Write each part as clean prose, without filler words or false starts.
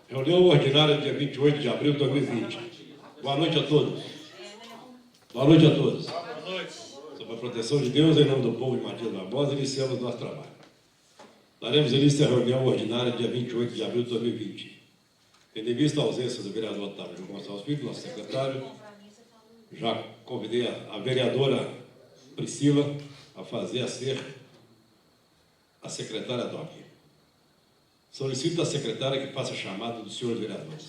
Reunião ordinária, dia 28 de abril de 2020. Boa noite a todos. Boa noite a todos. Boa noite. Sob a proteção de Deus, em nome do povo de Matias Barbosa, iniciamos nosso trabalho. Daremos início à reunião ordinária, dia 28 de abril de 2020. Tendo em vista a ausência do vereador Otávio Gonçalves Filho, nosso secretário, já convidei a vereadora Priscila a fazer a ser a secretária DOC. Solicito à secretária que faça a chamada dos senhores vereadores.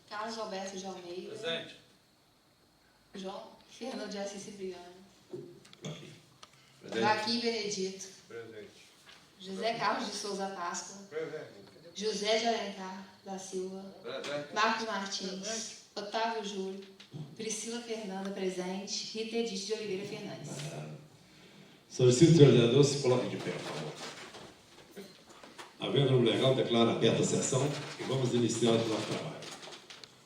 Carlos Alberto de Almeida. Presente. João Fernando de Assis Cipriano. Joaquim. Joaquim Benedito. Presente. José Carlos de Souza Páscoa. Presente. José de Alencar da Silva. Presente. Marcos Martins. Otávio Júlio. Priscila Fernanda, presente. Rita Edith de Oliveira Fernandes. Solicito que o senhor vereador se coloque de pé, por favor. Havendo no legal, declaro aberta a sessão e vamos iniciar o nosso trabalho.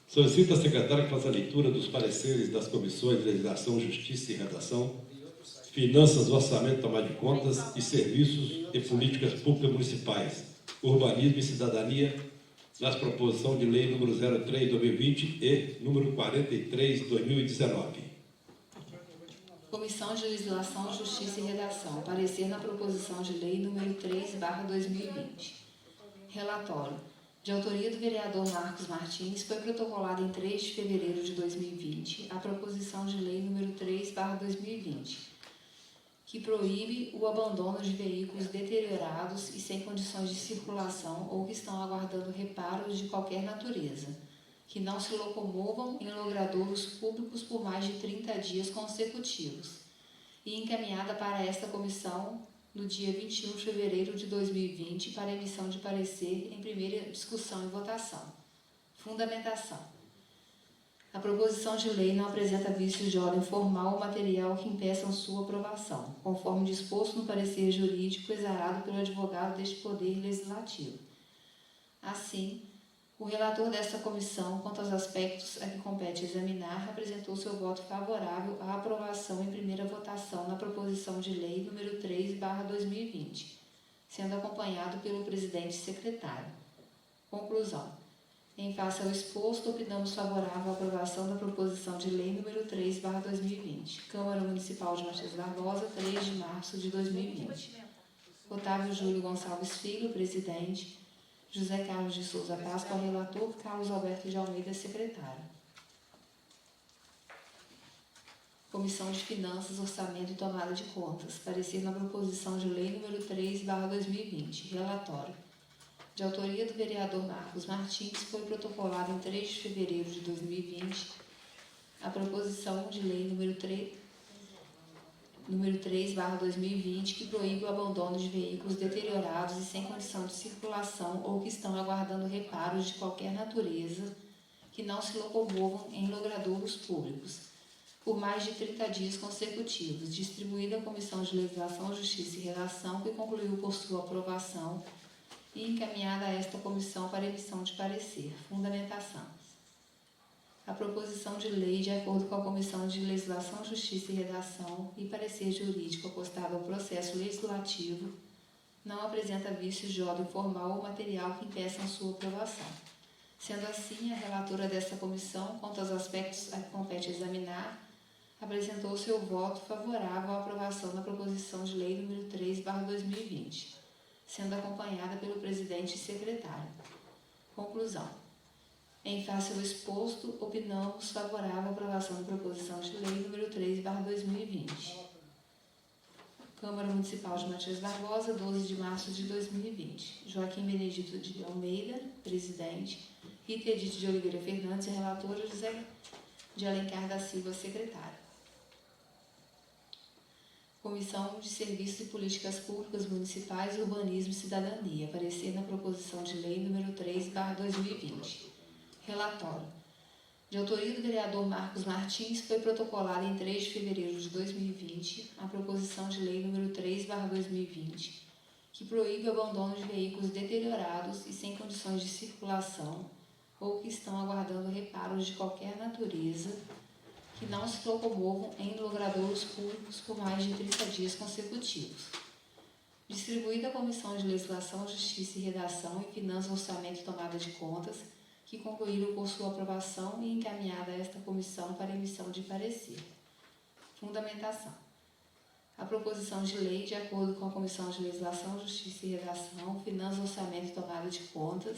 Solicito à secretária que faça a leitura dos pareceres das comissões de Legislação, Justiça e Redação, Finanças, Orçamento, Tomada de Contas e Serviços e Políticas Públicas Municipais, Urbanismo e Cidadania, nas proposições de lei número 03/2020 e número 43/2019. Comissão de Legislação, Justiça e Redação. Parecer na proposição de lei número 3/2020. Relatório. De autoria do vereador Marcos Martins, foi protocolada em 3 de fevereiro de 2020 a proposição de lei número 3/2020, que proíbe o abandono de veículos deteriorados e sem condições de circulação ou que estão aguardando reparos de qualquer natureza, que não se locomovam em logradouros públicos por mais de 30 dias consecutivos, e encaminhada para esta comissão no dia 21 de fevereiro de 2020 para emissão de parecer em primeira discussão e votação. Fundamentação. A proposição de lei não apresenta vícios de ordem formal ou material que impeçam sua aprovação, conforme disposto no parecer jurídico exarado pelo advogado deste Poder Legislativo. Assim, o relator desta comissão, quanto aos aspectos a que compete examinar, apresentou seu voto favorável à aprovação em primeira votação na proposição de lei número 3/2020, sendo acompanhado pelo presidente e secretário. Conclusão. Em face ao exposto, opinamos favorável à aprovação da proposição de lei número 3/2020. Câmara Municipal de Matias Barbosa, 3 de março de 2020. Otávio Júlio Gonçalves Filho, presidente. José Carlos de Souza Páscoa, relator. Carlos Alberto de Almeida, secretário. Comissão de Finanças, Orçamento e Tomada de Contas. Parecer na proposição de lei número 3/2020. Relatório. De autoria do vereador Marcos Martins, foi protocolado em 3 de fevereiro de 2020 a proposição de lei número 3/2020, que proíbe o abandono de veículos deteriorados e sem condição de circulação ou que estão aguardando reparos de qualquer natureza, que não se locomovam em logradouros públicos, por mais de 30 dias consecutivos, distribuída à Comissão de Legislação, Justiça e Redação, que concluiu por sua aprovação e encaminhada a esta comissão para emissão de parecer. Fundamentação. A proposição de lei, de acordo com a Comissão de Legislação, Justiça e Redação e parecer jurídico acostado ao processo legislativo, não apresenta vícios de ordem formal ou material que impeçam sua aprovação. Sendo assim, a relatora desta comissão, quanto aos aspectos a que compete examinar, apresentou seu voto favorável à aprovação da proposição de lei número 3/2020, sendo acompanhada pelo presidente e secretário. Conclusão. Em face ao exposto, opinamos favorável à aprovação da proposição de lei número 3/2020. Câmara Municipal de Matias Barbosa, 12 de março de 2020. Joaquim Benedito de Almeida, presidente. Rita Edith de Oliveira Fernandes, relatora. José de Alencar da Silva, secretário. Comissão de Serviços e Políticas Públicas Municipais, Urbanismo e Cidadania. Parecer na proposição de lei número 3/2020. Relatório. De autoria do vereador Marcos Martins, foi protocolada em 3 de fevereiro de 2020 a proposição de lei número 3/2020, que proíbe o abandono de veículos deteriorados e sem condições de circulação ou que estão aguardando reparos de qualquer natureza, que não se locomovam em logradouros públicos por mais de 30 dias consecutivos, Distribuída à Comissão de Legislação, Justiça e Redação e Finanças, Orçamento e Tomada de Contas, que concluíram por sua aprovação e encaminhada a esta comissão para emissão de parecer. Fundamentação. A proposição de lei, de acordo com a Comissão de Legislação, Justiça e Redação, Finanças, Orçamento e Tomada de Contas,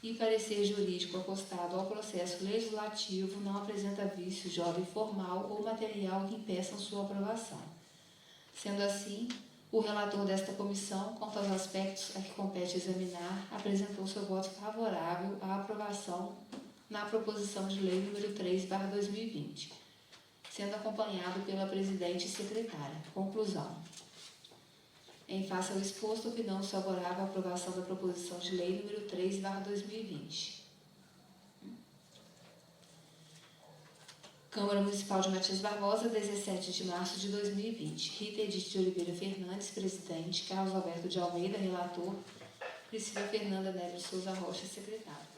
e parecer jurídico acostado ao processo legislativo, não apresenta vícios de ordem formal ou material que impeçam sua aprovação. Sendo assim, o relator desta comissão, quanto aos aspectos a que compete examinar, apresentou seu voto favorável à aprovação na proposição de lei número 3/2020, sendo acompanhado pela presidente e secretária. Conclusão. Em face ao exposto, opinião favorável à aprovação da proposição de lei número 3/2020. Câmara Municipal de Matias Barbosa, 17 de março de 2020. Rita Edith de Oliveira Fernandes, presidente. Carlos Alberto de Almeida, relator. Priscila Fernanda Neves de Souza Rocha, secretária.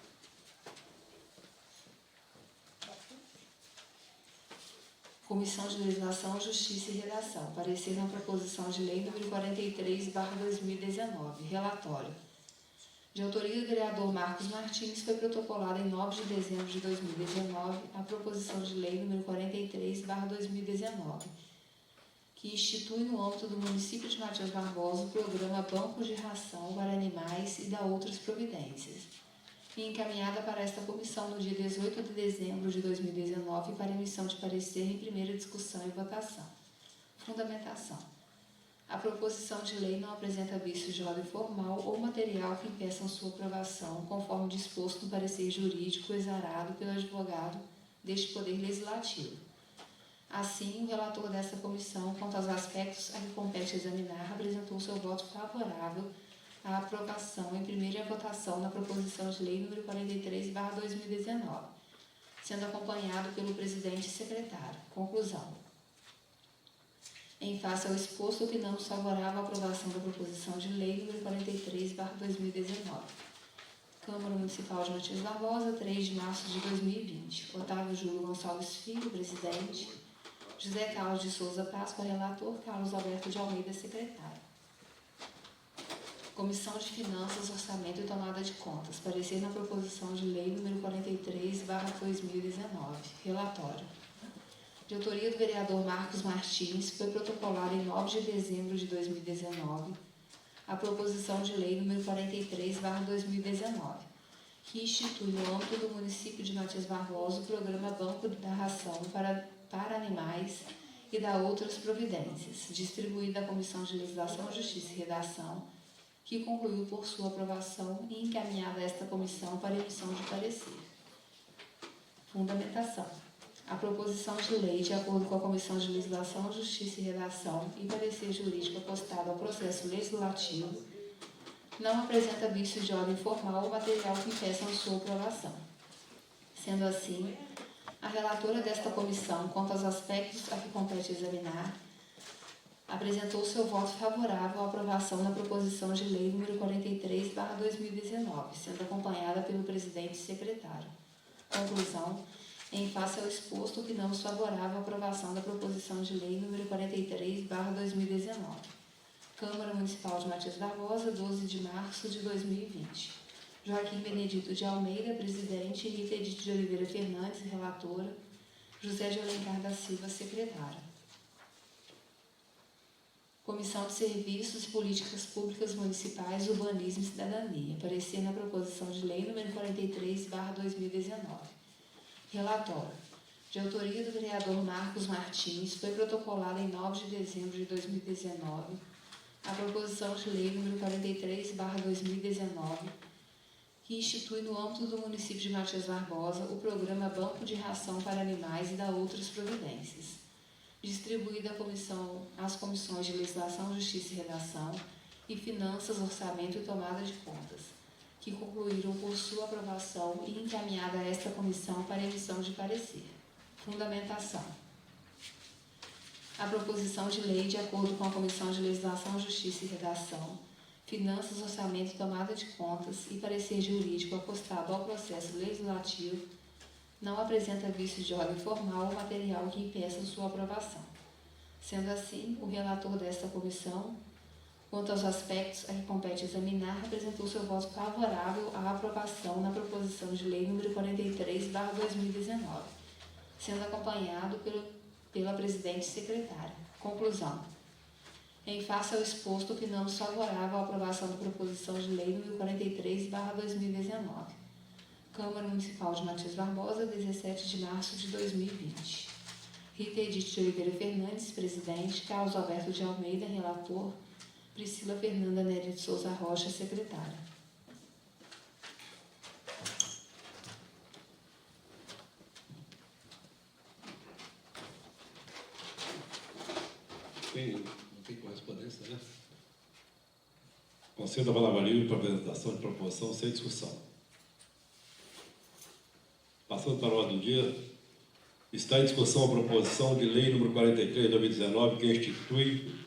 Comissão de Legislação, Justiça e Redação. Parecer na proposição de lei número 43/2019. Relatório. De autoria do vereador Marcos Martins, foi protocolada em 9 de dezembro de 2019 a proposição de lei número 43/2019, que institui no âmbito do município de Matias Barbosa o programa Banco de Ração para Animais e dá outras providências, e encaminhada para esta comissão no dia 18 de dezembro de 2019 para emissão de parecer em primeira discussão e votação. Fundamentação. A proposição de lei não apresenta vícios de ordem formal ou material que impeçam sua aprovação, conforme disposto no parecer jurídico exarado pelo advogado deste Poder Legislativo. Assim, o relator desta comissão, quanto aos aspectos a que compete examinar, apresentou seu voto favorável à aprovação em primeira votação na proposição de lei número 43/2019, sendo acompanhado pelo presidente e secretário. Conclusão. Em face ao exposto, opinamos favorável à aprovação da proposição de lei número 43/2019. Câmara Municipal de Matias Barbosa, 3 de março de 2020. Otávio Júlio Gonçalves Filho, presidente. José Carlos de Souza Páscoa, relator. Carlos Alberto de Almeida, secretário. Comissão de Finanças, Orçamento e Tomada de Contas. Parecer na proposição de lei número 43/2019. Relatório. De autoria do vereador Marcos Martins, foi protocolada em 9 de dezembro de 2019 a proposição de lei número 43/2019, que institui no âmbito do município de Matias Barbosa o programa Banco da Ração para Animais e dá outras providências, distribuída à Comissão de Legislação, Justiça e Redação, que concluiu por sua aprovação e encaminhada a esta comissão para emissão de parecer. Fundamentação. A proposição de lei, de acordo com a Comissão de Legislação, Justiça e Redação e parecer jurídico acostado ao processo legislativo, não apresenta vícios de ordem formal ou material que impeçam sua aprovação. Sendo assim, a relatora desta comissão, quanto aos aspectos a que compete examinar, apresentou seu voto favorável à aprovação da proposição de lei número 43/2019, sendo acompanhada pelo presidente e secretário. Conclusão. Em face ao exposto, opinamos favorável à aprovação da proposição de lei número 43/2019. Câmara Municipal de Matias Barbosa, 12 de março de 2020. Joaquim Benedito de Almeida, presidente. Rita Edith de Oliveira Fernandes, relatora. José de Alencar da Silva, secretário. Comissão de Serviços e Políticas Públicas Municipais, Urbanismo e Cidadania. Parecer na proposição de lei número 43/2019. Relatório. De autoria do vereador Marcos Martins, foi protocolada em 9 de dezembro de 2019 a proposição de lei número 43/2019, que institui no âmbito do município de Matias Barbosa o programa Banco de Ração para Animais e dá outras providências, distribuída às comissões de Legislação, Justiça e Redação e Finanças, Orçamento e Tomada de Contas, que concluíram por sua aprovação e encaminhada a esta comissão para emissão de parecer. Fundamentação. A proposição de lei, de acordo com a Comissão de Legislação, Justiça e Redação, Finanças, Orçamento e Tomada de Contas e parecer jurídico acostado ao processo legislativo, não apresenta vícios de ordem formal ou material que impeçam sua aprovação. Sendo assim, o relator desta comissão, Quanto aos aspectos a que compete examinar, apresentou seu voto favorável à aprovação na proposição de lei número 43/2019, sendo acompanhado pela presidente e secretária. Conclusão. Em face ao exposto, opinamos favorável à aprovação da proposição de lei número 43/2019. Câmara Municipal de Matias Barbosa, 17 de março de 2020. Rita Edith de Oliveira Fernandes, presidente. Carlos Alberto de Almeida, relator. Priscila Fernanda Nery de Souza Rocha, secretária. Não tem correspondência, né? Concedo a palavra livre para apresentação de proposição sem discussão. Passando para a ordem do dia, está em discussão a proposição de lei número 43 de 2019, que institui,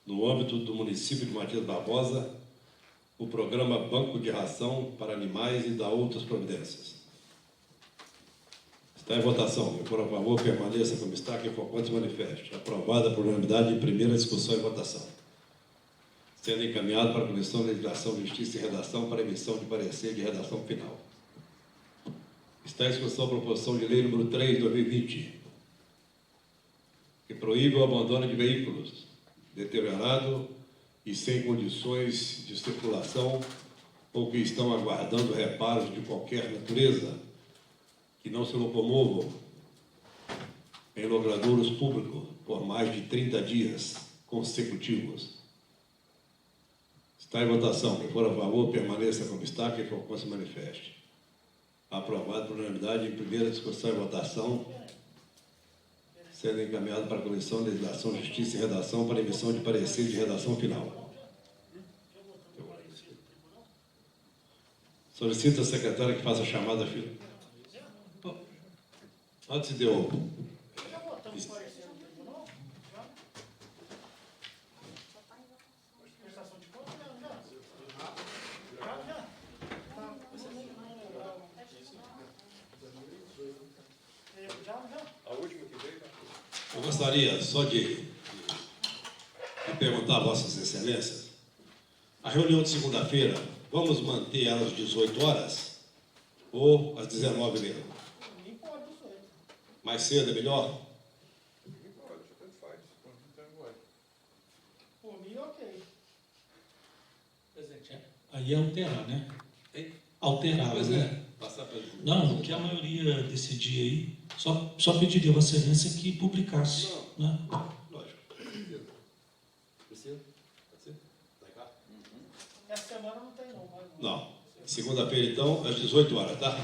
no âmbito do município de Matias Barbosa, o programa Banco de Ração para Animais e da outras providências. Está em votação. Quem for a favor, permaneça como está. Quem for contra, se manifeste. Aprovada por unanimidade em primeira discussão e votação. Sendo encaminhado para a Comissão de Legislação, Justiça e Redação para emissão de parecer de redação final. Está em discussão a proposição de lei número 3 de 2020, que proíbe o abandono de veículos deteriorados e sem condições de circulação ou que estão aguardando reparos de qualquer natureza, que não se locomovam em logradouros públicos por mais de 30 dias consecutivos. Está em votação. Quem for a favor, permaneça como está. Quem for contra, se manifeste. Aprovado por unanimidade em primeira discussão e votação, sendo encaminhado para a Comissão de Legislação, Justiça e Redação para emissão de parecer de redação final. Solicito à secretária que faça a chamada final. Onde se deu? Eu gostaria só de perguntar a Vossas Excelências, a reunião de segunda-feira, vamos manter ela às 18 horas ou às 19 mesmo? Mais cedo é melhor? Por mim, ok. Presidente, aí é alterar, né? Alterar, Pois né? é. Passar para... Não, o que a maioria decidir aí, só pediria a Vossa Excelência que publicasse. Não. Né? Lógico. Precisa? Pode ser? Tá cá? Essa semana não tem não. Mas... Não. Segunda-feira, então, às 18 horas, tá?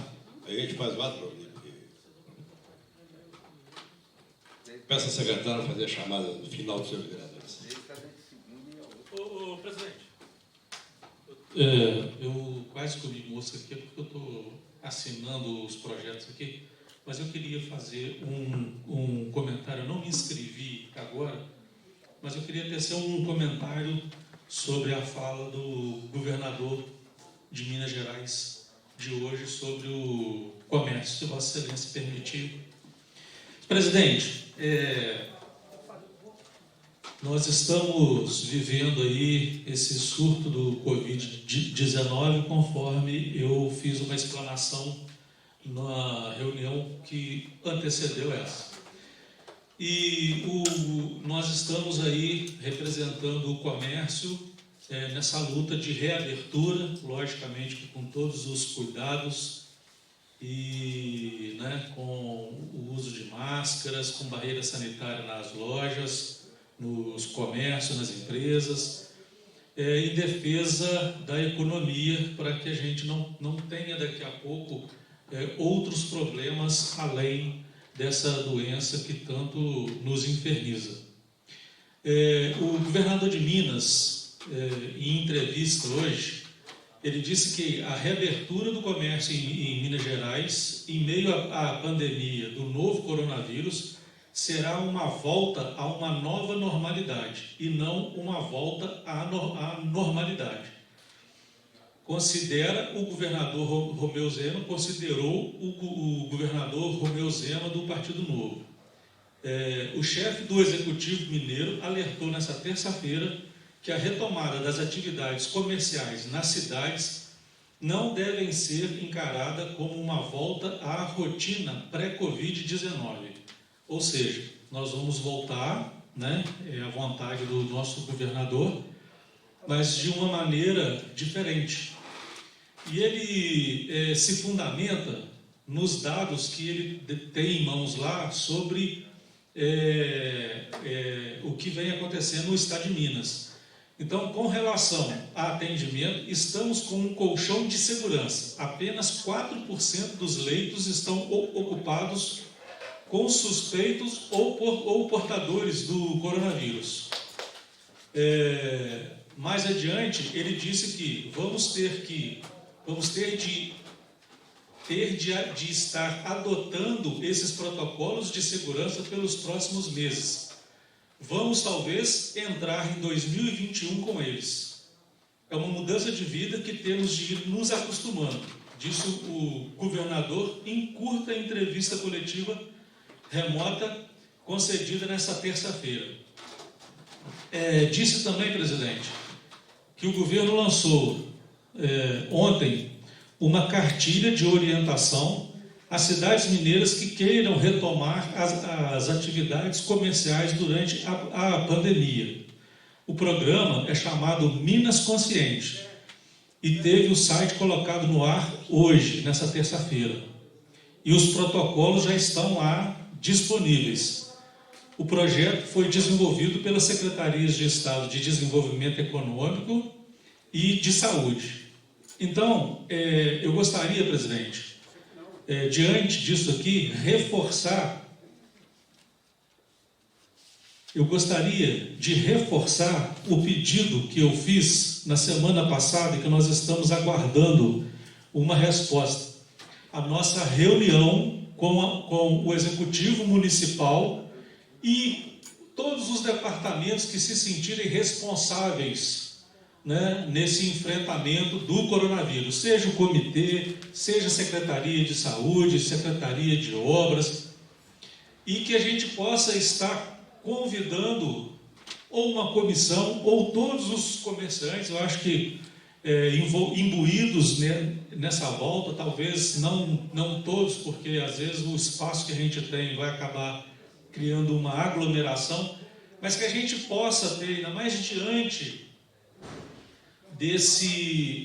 Aí a gente faz o ato. Peço à secretária fazer a chamada final dos seus vereadores. Ô, presidente, eu quase comi mosca aqui, porque eu estou assinando os projetos aqui, mas eu queria fazer um comentário. Eu não me inscrevi agora, mas eu queria tecer um comentário sobre a fala do governador de Minas Gerais de hoje sobre o comércio, se Vossa Excelência permitir. Presidente, nós estamos vivendo aí esse surto do Covid-19 conforme eu fiz uma explanação na reunião que antecedeu essa. E nós estamos aí representando o comércio nessa luta de reabertura, logicamente com todos os cuidados e com o uso de máscaras, com barreira sanitária nas lojas, nos comércios, nas empresas, em defesa da economia, para que a gente não tenha daqui a pouco outros problemas além dessa doença que tanto nos inferniza. O governador de Minas, em entrevista hoje, ele disse que a reabertura do comércio em Minas Gerais, em meio à pandemia do novo coronavírus, será uma volta a uma nova normalidade e não uma volta à normalidade. Considera o governador Romeu Zema, considerou o governador Romeu Zema do Partido Novo. O chefe do Executivo Mineiro alertou nessa terça-feira que a retomada das atividades comerciais nas cidades não devem ser encarada como uma volta à rotina pré-Covid-19. Ou seja, nós vamos voltar, né, é a vontade do nosso governador, mas de uma maneira diferente. E ele se fundamenta nos dados que ele tem em mãos lá sobre o que vem acontecendo no estado de Minas. Então, com relação a atendimento, estamos com um colchão de segurança. Apenas 4% dos leitos estão ocupados com suspeitos ou portadores do coronavírus. Mais adiante, ele disse que vamos ter de estar adotando esses protocolos de segurança pelos próximos meses. Vamos, talvez, entrar em 2021 com eles. É uma mudança de vida que temos de ir nos acostumando. Disse o governador em curta entrevista coletiva remota concedida nesta terça-feira. Disse também, presidente, que o governo lançou ontem uma cartilha de orientação às cidades mineiras que queiram retomar as atividades comerciais durante a pandemia. O programa é chamado Minas Consciente e teve o site colocado no ar hoje, nessa terça-feira. E os protocolos já estão lá disponíveis. O projeto foi desenvolvido pelas Secretarias de Estado de Desenvolvimento Econômico e de Saúde. Então, eu gostaria, presidente, diante disso aqui, eu gostaria de reforçar o pedido que eu fiz na semana passada e que nós estamos aguardando uma resposta. A nossa reunião com o Executivo Municipal e todos os departamentos que se sentirem responsáveis, né, nesse enfrentamento do coronavírus, seja o comitê, seja a Secretaria de Saúde, Secretaria de Obras, e que a gente possa estar convidando ou uma comissão ou todos os comerciantes, eu acho que imbuídos nessa volta, talvez não todos, porque às vezes o espaço que a gente tem vai acabar criando uma aglomeração, mas que a gente possa ter, ainda mais diante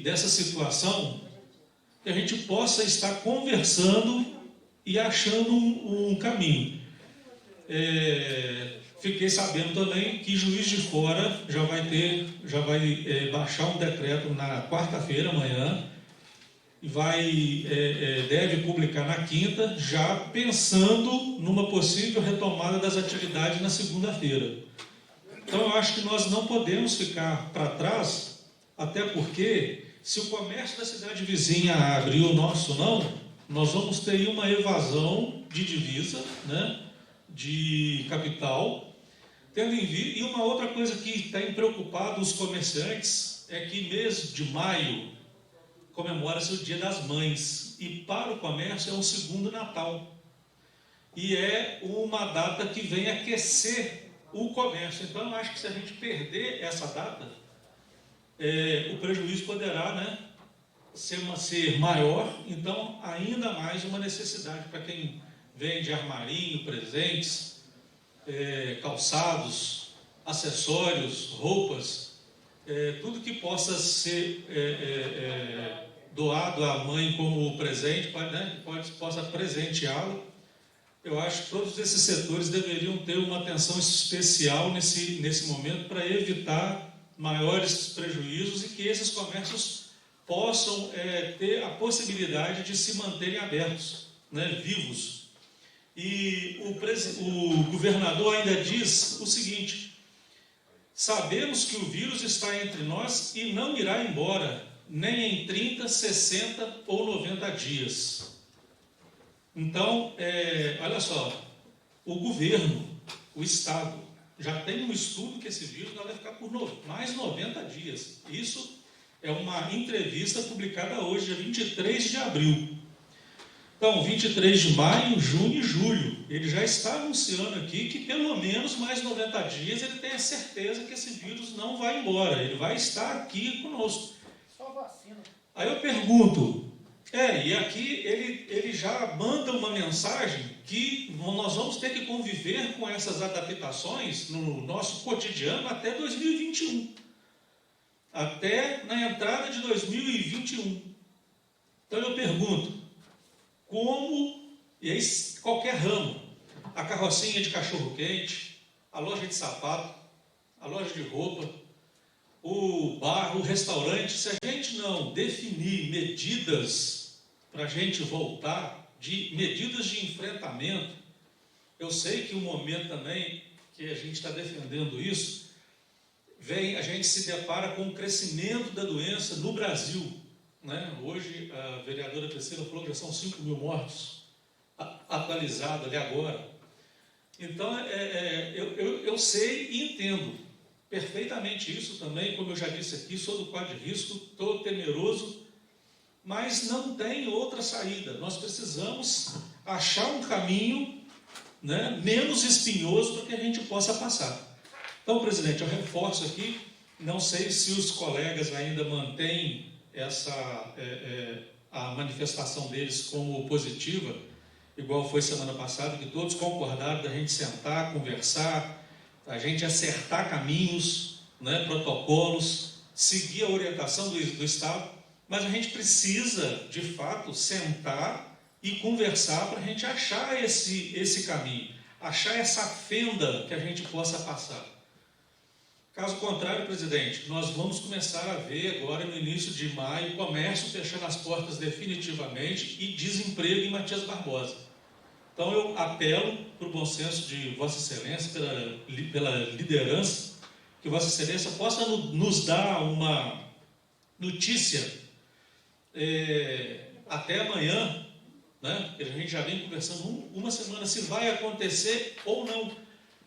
dessa situação, que a gente possa estar conversando e achando um caminho. Fiquei sabendo também que Juiz de Fora já vai baixar um decreto na quarta-feira, amanhã, e deve publicar na quinta, já pensando numa possível retomada das atividades na segunda-feira. Então, eu acho que nós não podemos ficar para trás, até porque, se o comércio da cidade vizinha abre e o nosso não, nós vamos ter uma evasão de divisa, né, de capital, e uma outra coisa que tem preocupado os comerciantes é que mês de maio comemora-se o Dia das Mães, e para o comércio é o segundo Natal, e é uma data que vem aquecer o comércio. Então, eu acho que se a gente perder essa data, o prejuízo poderá, né, ser maior. Então, ainda mais uma necessidade para quem vende armarinho, presentes, calçados, acessórios, roupas, tudo que possa ser doado à mãe como presente, possa presenteá-la. Eu acho que todos esses setores deveriam ter uma atenção especial nesse momento para evitar maiores prejuízos e que esses comércios possam ter a possibilidade de se manterem abertos, né, vivos. E o governador ainda diz o seguinte: sabemos que o vírus está entre nós e não irá embora, nem em 30, 60 ou 90 dias. Então, olha só, o governo, o Estado, já tem um estudo que esse vírus vai ficar por mais 90 dias. Isso é uma entrevista publicada hoje, dia 23 de abril. Então, 23 de maio, junho e julho, ele já está anunciando aqui que pelo menos mais 90 dias ele tem a certeza que esse vírus não vai embora, ele vai estar aqui conosco. Só vacina. Aí eu pergunto, e aqui ele já manda uma mensagem que nós vamos ter que conviver com essas adaptações no nosso cotidiano até 2021. Até na entrada de 2021. Então eu pergunto, como, e aí qualquer ramo, a carrocinha de cachorro-quente, a loja de sapato, a loja de roupa, o bar, o restaurante, se a gente não definir medidas para a gente voltar, medidas de enfrentamento, eu sei que o momento também que a gente está defendendo isso, a gente se depara com o crescimento da doença no Brasil. Né? Hoje a vereadora Priscila falou que já são 5 mil mortos, atualizado ali agora. Então, eu sei e entendo perfeitamente isso também, como eu já disse aqui, sou do quadro de risco, estou temeroso, mas não tem outra saída. Nós precisamos achar um caminho, né, menos espinhoso para que a gente possa passar. Então, presidente, eu reforço aqui, não sei se os colegas ainda mantêm a manifestação deles como positiva, igual foi semana passada, que todos concordaram da gente sentar, conversar, a gente acertar caminhos, né, protocolos, seguir a orientação do Estado, mas a gente precisa, de fato, sentar e conversar para a gente achar esse caminho, achar essa fenda que a gente possa passar. Caso contrário, presidente, nós vamos começar a ver agora, no início de maio, o comércio fechando as portas definitivamente e desemprego em Matias Barbosa. Então, eu apelo para o bom senso de Vossa Excelência, pela liderança, que Vossa Excelência possa nos dar uma notícia até amanhã, né? A gente já vem conversando uma semana se vai acontecer ou não.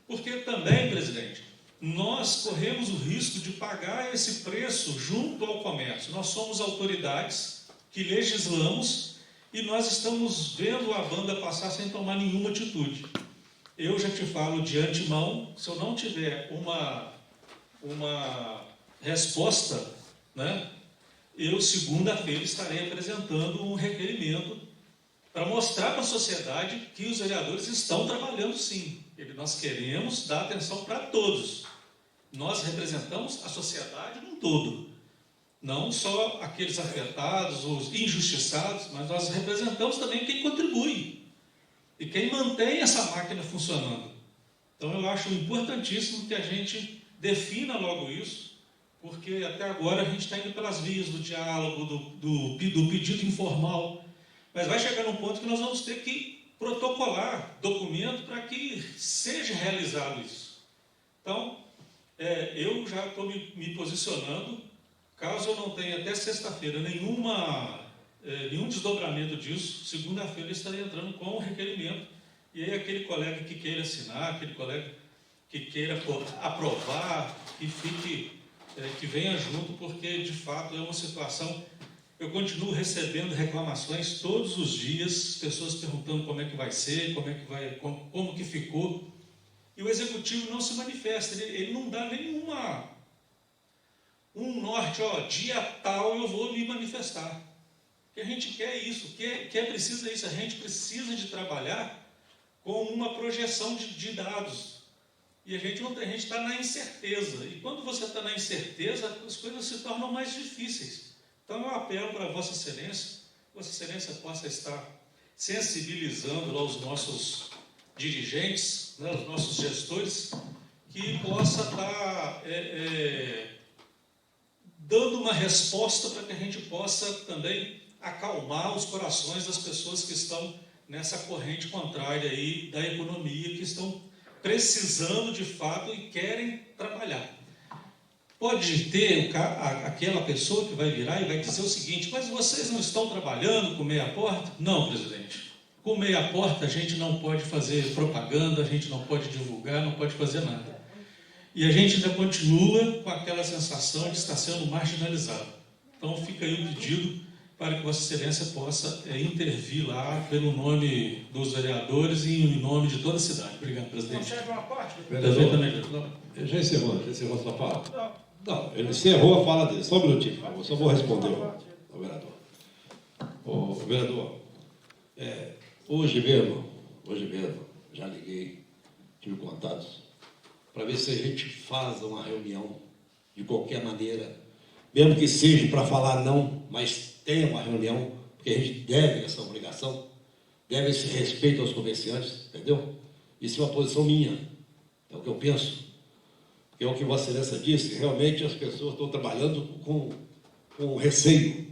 Porque também, presidente, nós corremos o risco de pagar esse preço junto ao comércio. Nós somos autoridades que legislamos e nós estamos vendo a banda passar sem tomar nenhuma atitude. Eu já te falo de antemão, se eu não tiver uma resposta, né, eu segunda-feira estarei apresentando um requerimento para mostrar para a sociedade que os vereadores estão trabalhando sim. Nós queremos dar atenção para todos. Nós representamos a sociedade num todo. Não só aqueles afetados, os injustiçados, mas nós representamos também quem contribui e quem mantém essa máquina funcionando. Então eu acho importantíssimo que a gente defina logo isso, porque até agora a gente está indo pelas vias do diálogo, do pedido informal, mas vai chegar num ponto que nós vamos ter que protocolar documento para que seja realizado isso. Então, eu já estou me posicionando, caso eu não tenha até sexta-feira nenhum desdobramento disso, segunda-feira eu estarei entrando com o requerimento, e aí aquele colega que queira assinar, aquele colega que queira aprovar, que venha junto, porque de fato é uma situação. Eu continuo recebendo reclamações todos os dias, pessoas perguntando como é que vai ser, como que ficou, e o executivo não se manifesta, ele não dá um norte, dia tal eu vou me manifestar. Porque a gente quer isso, precisa isso, a gente precisa de trabalhar com uma projeção de dados. E a gente está na incerteza. E quando você está na incerteza, as coisas se tornam mais difíceis. Então eu apelo para Vossa Excelência possa estar sensibilizando lá os nossos dirigentes, né, os nossos gestores, que possa estar dando uma resposta para que a gente possa também acalmar os corações das pessoas que estão nessa corrente contrária aí da economia, que estão precisando de fato e querem trabalhar. Pode ter aquela pessoa que vai virar e vai dizer o seguinte: mas vocês não estão trabalhando com meia porta? Não, presidente. Com meia porta a gente não pode fazer propaganda, a gente não pode divulgar, não pode fazer nada. E a gente ainda continua com aquela sensação de estar sendo marginalizado. Então fica aí o pedido para que Vossa Excelência possa intervir lá pelo nome dos vereadores e em nome de toda a cidade. Obrigado, presidente. Concede uma parte? Perfeitamente. Ele já encerrou a sua fala? Não, ele encerrou a fala dele. Só um minutinho, por favor. Só vou responder ao vereador. Ô, vereador, hoje mesmo, já liguei, tive contatos, para ver se a gente faz uma reunião de qualquer maneira, mesmo que seja para falar não, mas tenha uma reunião, porque a gente deve essa obrigação, deve esse respeito aos comerciantes, entendeu? Isso é uma posição minha, é o que eu penso. É o que Vossa Excelência disse, realmente as pessoas estão trabalhando com receio.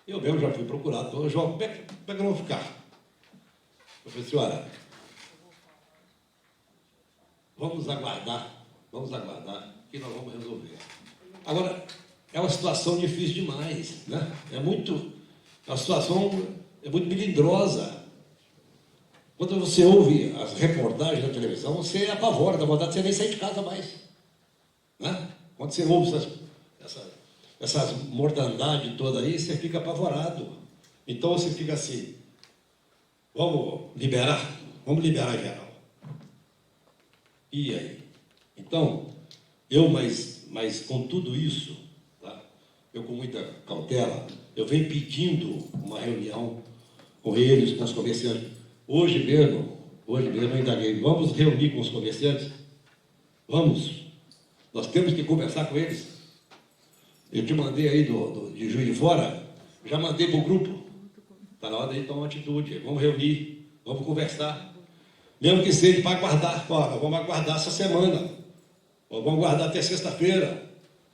Eu mesmo já fui procurado, então, João, como é que eu vou ficar? Eu falei, senhora, vamos aguardar que nós vamos resolver. Agora, é uma situação difícil demais, né? A situação é muito melindrosa. Quando você ouve as reportagens da televisão, você apavora, dá vontade de você nem sair de casa mais. Né? Quando você ouve essas mortandades todas aí, você fica apavorado. Então você fica assim, vamos liberar geral. E aí? Então, mas com tudo isso, tá? Eu com muita cautela, eu venho pedindo uma reunião com eles, com os comerciantes. Hoje mesmo eu indaguei, vamos reunir com os comerciantes? Vamos. Nós temos que conversar com eles. Eu te mandei aí de Juiz de Fora, já mandei para o grupo. Está na hora de tomar uma atitude. Vamos reunir, vamos conversar. Mesmo que seja para aguardar, vamos aguardar essa semana. Ou vamos aguardar até sexta-feira.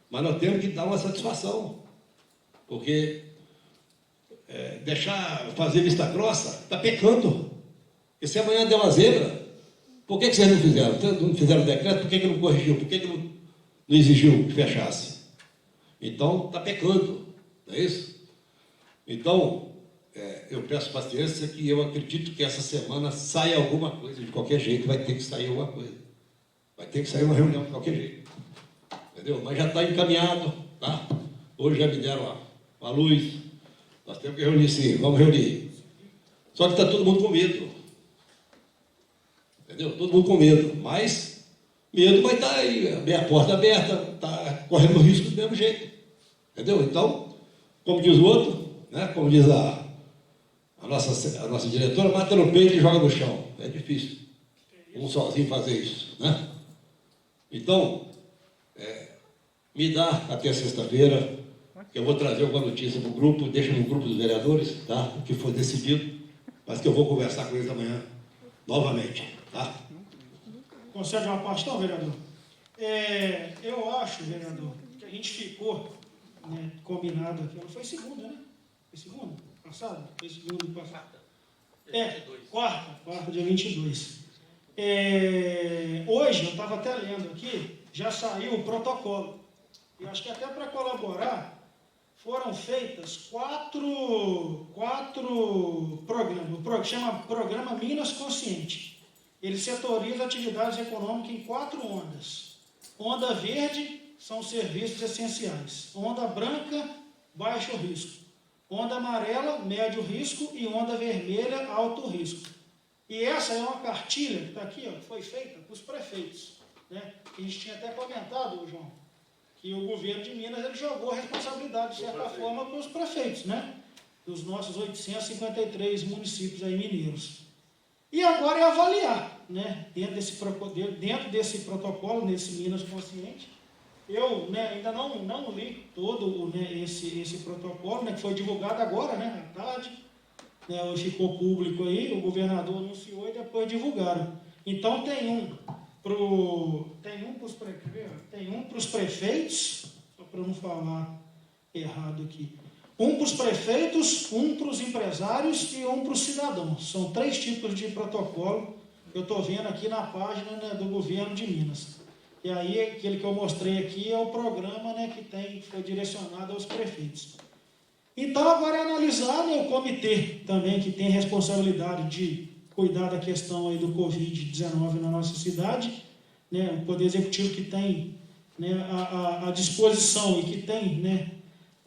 Mas nós temos que dar uma satisfação. Porque deixar fazer vista grossa, está pecando. E se amanhã der uma zebra, por que vocês não fizeram? Não fizeram o decreto, por que não corrigiu? Por que não exigiu que fechasse? Então, está pecando, não é isso? Então, eu peço paciência, que eu acredito que essa semana saia alguma coisa, de qualquer jeito vai ter que sair alguma coisa. Vai ter que sair uma reunião de qualquer jeito. Entendeu? Mas já está encaminhado, tá? Hoje já me deram a luz. Nós temos que reunir sim, vamos reunir. Só que está todo mundo com medo. Entendeu? Todo mundo com medo. Mas medo vai estar aí, a porta aberta, está correndo risco do mesmo jeito. Entendeu? Então, como diz o outro, né? Como diz a nossa diretora, mata no peito e joga no chão. É difícil um sozinho fazer isso, né? Então, me dá até sexta-feira, que eu vou trazer alguma notícia para o grupo, deixa no grupo dos vereadores, tá? O que for decidido, mas que eu vou conversar com eles amanhã, novamente, tá? Concede uma parte, não, vereador? Eu acho, vereador, que a gente ficou, né, combinado aqui. Não foi segunda, né? Foi segunda? Passado? Foi segunda passada. Quarta, dia 22. Hoje, eu estava até lendo aqui, já saiu o protocolo. E acho que até para colaborar, foram feitas quatro programas. Chama Programa Minas Consciente. Ele setoriza atividades econômicas em 4 ondas. Onda verde são serviços essenciais. Onda branca, baixo risco. Onda amarela, médio risco. E onda vermelha, alto risco. E essa é uma cartilha que está aqui, ó, foi feita para os prefeitos, né? A gente tinha até comentado, João, que o governo de Minas ele jogou a responsabilidade, de certa forma, para os prefeitos, né? Dos nossos 853 municípios aí mineiros. E agora é avaliar, né? Dentro desse protocolo, nesse Minas Consciente, eu, né, ainda não li todo, né, esse protocolo, né, que foi divulgado agora, né, à tarde, né, hoje ficou público aí, o governador anunciou e depois divulgaram. Então tem um para os prefeitos, só para não falar errado aqui, um para os prefeitos, um para os empresários e um para os cidadãos. São 3 tipos de protocolo que eu estou vendo aqui na página, né, do governo de Minas. E aí, aquele que eu mostrei aqui é o programa, né, que foi direcionado aos prefeitos. Então, agora é analisar, né, o comitê também, que tem responsabilidade de cuidar da questão aí do Covid-19 na nossa cidade, né, o Poder Executivo que tem, né, a disposição e que tem, né,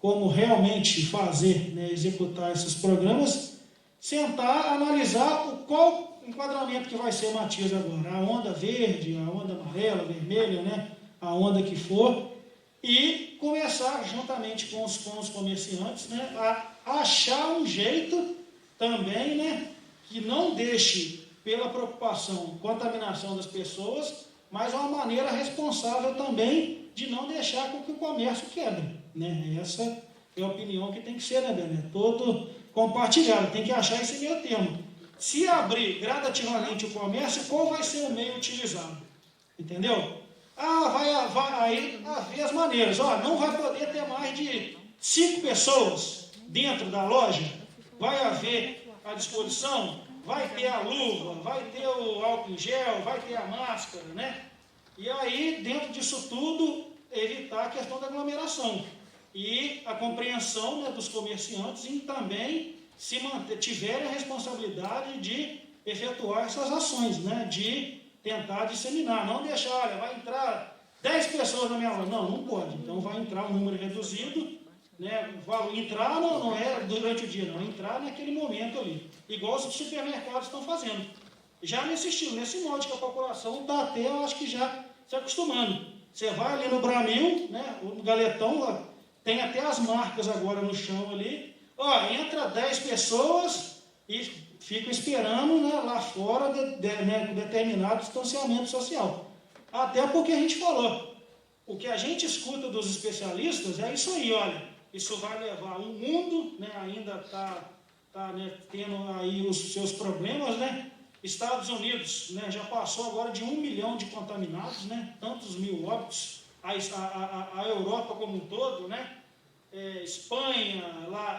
como realmente fazer, né, executar esses programas, sentar, analisar qual enquadramento que vai ser, Matias, agora. A onda verde, a onda amarela, vermelha, né, a onda que for, e começar, juntamente com os comerciantes, né, a achar um jeito também, né, que não deixe, pela preocupação, contaminação das pessoas, mas uma maneira responsável também de não deixar com que o comércio quebre, né? Essa é a opinião que tem que ser, né, Bené? Todo compartilhado, tem que achar esse meio termo. Se abrir gradativamente o comércio, qual vai ser o meio utilizado? Entendeu? Vai aí haver as maneiras. Não vai poder ter mais de 5 pessoas dentro da loja, vai haver à disposição, vai ter a luva, vai ter o álcool em gel, vai ter a máscara, né? E aí, dentro disso tudo, evitar a questão da aglomeração. E a compreensão, né, dos comerciantes em também tiverem a responsabilidade de efetuar essas ações, né, de tentar disseminar, não deixar, olha, vai entrar 10 pessoas na minha loja. Não pode. Então vai entrar um número reduzido, né? Entrar não é durante o dia, não, entrar naquele momento ali. Igual os supermercados estão fazendo. Já nesse estilo, nesse molde que a população está até, eu acho que já se acostumando. Você vai ali no Bramil, né, o galetão, tem até as marcas agora no chão ali. Entra 10 pessoas e ficam esperando, né, lá fora né, determinado distanciamento social. Até porque a gente falou, o que a gente escuta dos especialistas é isso aí, olha, isso vai levar o mundo, né, ainda está né, tendo aí os seus problemas, né? Estados Unidos, né, já passou agora de 1 milhão de contaminados, né, tantos mil óbitos, a Europa como um todo, né, Espanha, lá,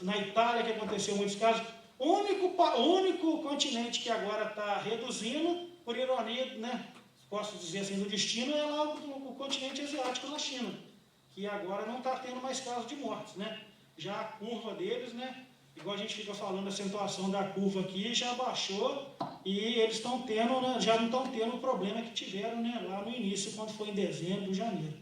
na Itália que aconteceu muitos casos. O único continente que agora está reduzindo, por ironia, né, posso dizer assim, do destino, é lá o continente asiático, na China, que agora não está tendo mais casos de mortes, né? Já a curva deles, né, igual a gente fica falando, a acentuação da curva aqui já baixou e eles estão tendo, né, já não estão tendo o problema que tiveram, né, lá no início, quando foi em dezembro, janeiro.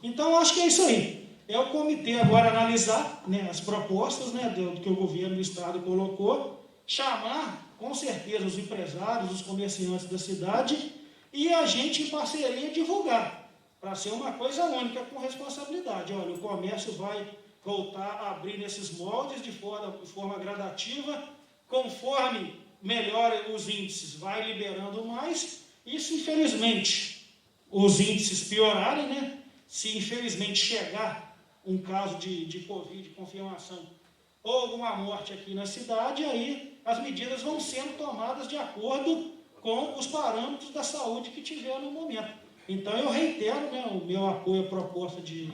Então, acho que é isso aí. É o comitê agora analisar, né, as propostas, né, que o governo do estado colocou, chamar, com certeza, os empresários, os comerciantes da cidade e a gente, em parceria, divulgar, para ser uma coisa única, com responsabilidade. Olha, o comércio vai voltar a abrir nesses moldes de forma gradativa, conforme melhora os índices, vai liberando mais. Isso, infelizmente, os índices piorarem, né? Se infelizmente chegar um caso de Covid, confirmação, ou alguma morte aqui na cidade, aí as medidas vão sendo tomadas de acordo com os parâmetros da saúde que tiver no momento. Então, eu reitero, né, o meu apoio à proposta de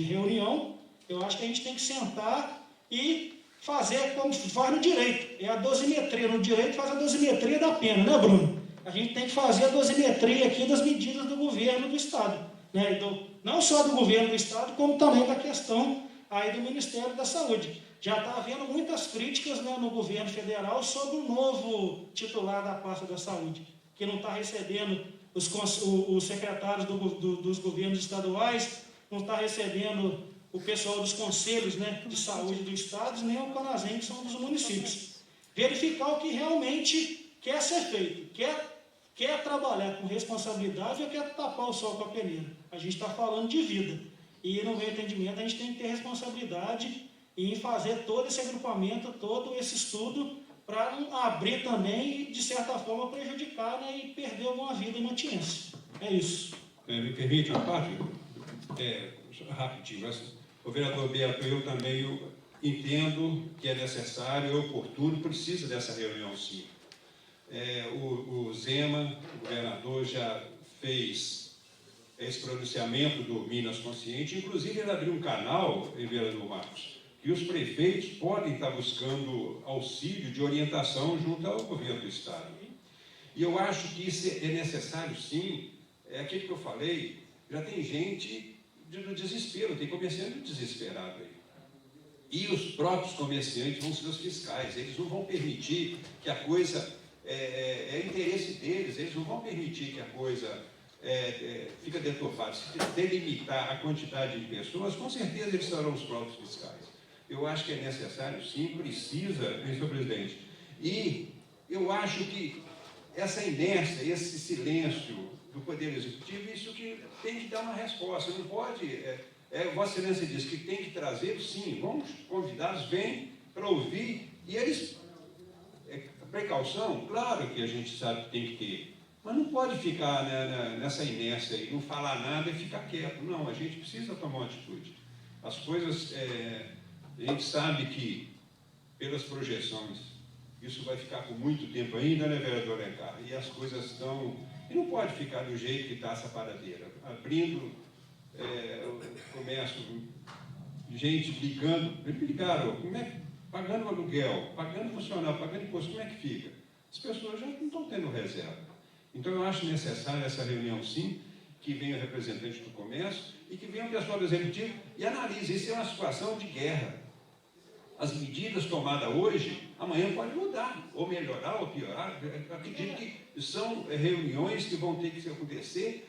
reunião. Eu acho que a gente tem que sentar e fazer como faz no direito. É a dosimetria. No direito faz a dosimetria da pena, né, Bruno? A gente tem que fazer a dosimetria aqui das medidas do governo do Estado. Né? Então, não só do governo do Estado, como também da questão aí do Ministério da Saúde. Já está havendo muitas críticas, né, no governo federal sobre o novo titular da pasta da saúde, que não está recebendo os secretários dos governos estaduais, não está recebendo o pessoal dos conselhos, né, de saúde do estado, nem o CONASEM, que são dos municípios. Verificar o que realmente quer ser feito, quer trabalhar com responsabilidade ou quer tapar o sol com a peneira. A gente está falando de vida. E, no meu entendimento, a gente tem que ter responsabilidade em fazer todo esse agrupamento, todo esse estudo, para não abrir também e, de certa forma, prejudicar, né, e perder alguma vida mantiense. É isso. Me permite uma parte? Rapidinho. O vereador Beto, eu também entendo que é necessário, é oportuno, precisa dessa reunião, sim. O Zema, o governador, já fez esse pronunciamento do Minas Consciente, inclusive ele abriu um canal, vereador Marcos, que os prefeitos podem estar buscando auxílio de orientação junto ao governo do Estado. E eu acho que isso é necessário, sim. É aquilo que eu falei, já tem gente do desespero, tem comerciante desesperado aí. E os próprios comerciantes vão ser os fiscais, eles não vão permitir que a coisa, é interesse deles, eles não vão permitir que a coisa fica deturpado. Se delimitar a quantidade de pessoas, com certeza eles serão os próprios fiscais. Eu acho que é necessário, sim, precisa, senhor presidente. E eu acho que essa inércia, esse silêncio do Poder Executivo, isso que tem que dar uma resposta. Não pode... Vossa Excelência diz que tem que trazer, sim, vamos convidados, vêm para ouvir, e eles... Precaução, claro que a gente sabe que tem que ter, mas não pode ficar, né, nessa inércia e não falar nada e ficar quieto. Não, a gente precisa tomar uma atitude. As coisas, a gente sabe que, pelas projeções, isso vai ficar por muito tempo ainda, né, vereador Alencar? E as coisas estão... E não pode ficar do jeito que está essa paradeira. Abrindo o comércio, gente ligando, ligaram, como é que... Pagando aluguel, pagando funcionário, pagando imposto, como é que fica? As pessoas já não estão tendo reserva. Então, eu acho necessária essa reunião, sim, que venha o representante do comércio e que venha o pessoal do Executivo e analise. Isso é uma situação de guerra. As medidas tomadas hoje, amanhã podem mudar, ou melhorar, ou piorar. Eu acredito que são reuniões que vão ter que acontecer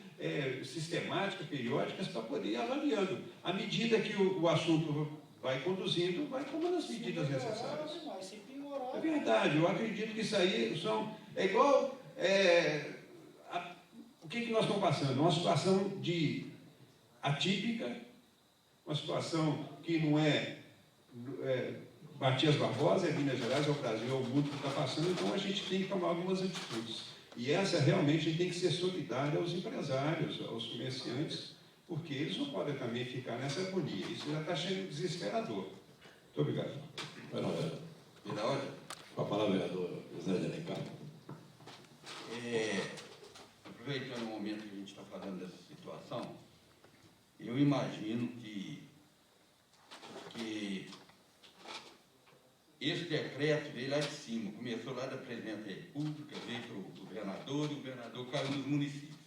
sistemáticas, periódicas, para poder ir avaliando. À medida que o assunto vai conduzindo, vai tomando as medidas necessárias. É verdade, eu acredito que isso aí são... É igual... o que nós estamos passando? Uma situação atípica, uma situação que não é Matias Barbosa, é Minas Gerais, é o Brasil, é o mundo que está passando, então a gente tem que tomar algumas atitudes. E essa realmente a gente tem que ser solidária aos empresários, aos comerciantes, porque eles não podem também ficar nessa agonia. Isso já está sendo desesperador. Muito obrigado. Na hora? Com a palavra, vereador José de Alencar. Aproveitando o momento que a gente está falando dessa situação, eu imagino que esse decreto veio lá de cima, começou lá da Presidente da República, veio para o governador, e o governador caiu nos municípios.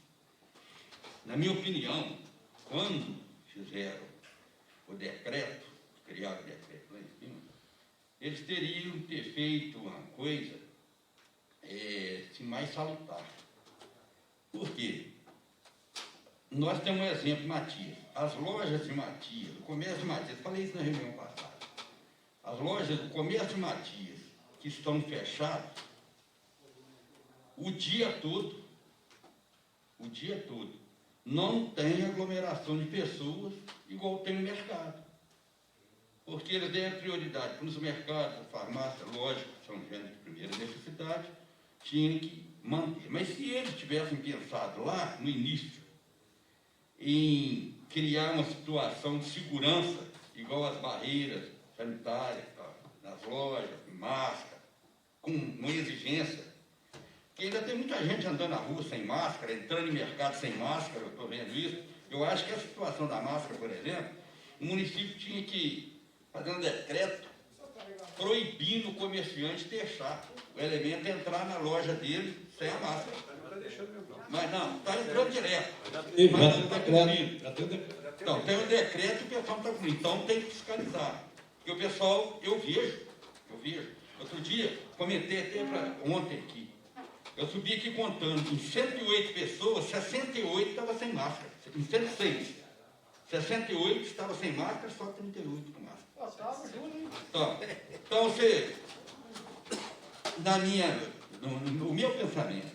Na minha opinião, quando fizeram o decreto, criaram o decreto lá em cima, eles teriam que ter feito uma coisa mais salutar. Por quê? Nós temos um exemplo, Matias. As lojas de Matias, o comércio de Matias, falei isso na reunião passada, as lojas do comércio de Matias que estão fechadas o dia todo, não tem aglomeração de pessoas igual tem no mercado. Porque eles deram prioridade para os mercados, a farmácia, lógico, são gêneros de primeira necessidade, tinham que manter. Mas se eles tivessem pensado lá, no início, em criar uma situação de segurança, igual as barreiras sanitárias, nas lojas, máscara, com uma exigência, porque ainda tem muita gente andando na rua sem máscara, entrando em mercado sem máscara, eu estou vendo isso. Eu acho que a situação da máscara, por exemplo, o município tinha que fazer um decreto proibindo o comerciante deixar o elemento entrar na loja dele sem a máscara. Mas não, está entrando direto. Mas não está cumprindo. Então, tem um decreto e o pessoal não está cumprindo. Então, tem que fiscalizar. Porque o pessoal, eu vejo. Outro dia, comentei até ontem aqui. Eu subi aqui contando, em 108 pessoas, 68 estavam sem máscara. Em 106. 68 estavam sem máscara, só 38 com máscara. Então, você, no meu pensamento,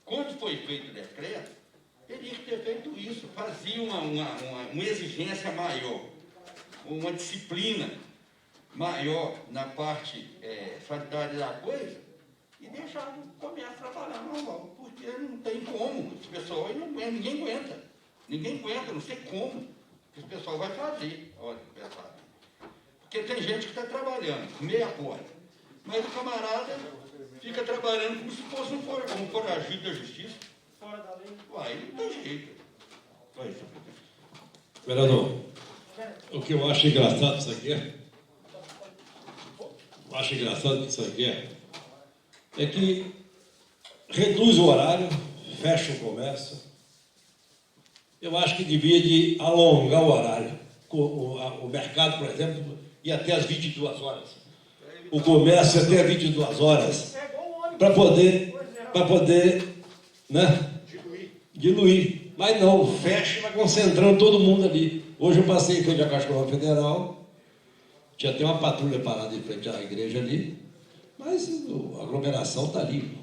quando foi feito o decreto, teria que ter feito isso, fazia uma exigência maior, uma disciplina maior na parte sanitária da coisa, e deixava o comércio trabalhar normal, porque não tem como, esse pessoal aí não aguenta, ninguém aguenta, não sei como que esse pessoal vai fazer, olha, pessoal. Porque tem gente que está trabalhando, meia porta, mas o camarada fica trabalhando como se fosse um foragido da justiça. Fora da lei. Uai, não tem jeito. Vereador, o que eu acho engraçado disso aqui é que reduz o horário, fecha o comércio. Eu acho que devia de alongar o horário. O mercado, por exemplo, ia até às 22 horas. O comércio até às 22 horas. Para poder, né, diluir. Mas não, fecha e vai concentrando todo mundo ali. Hoje eu passei em frente à Caixa Econômica Federal, tinha até uma patrulha parada em frente à igreja ali, mas a aglomeração está ali.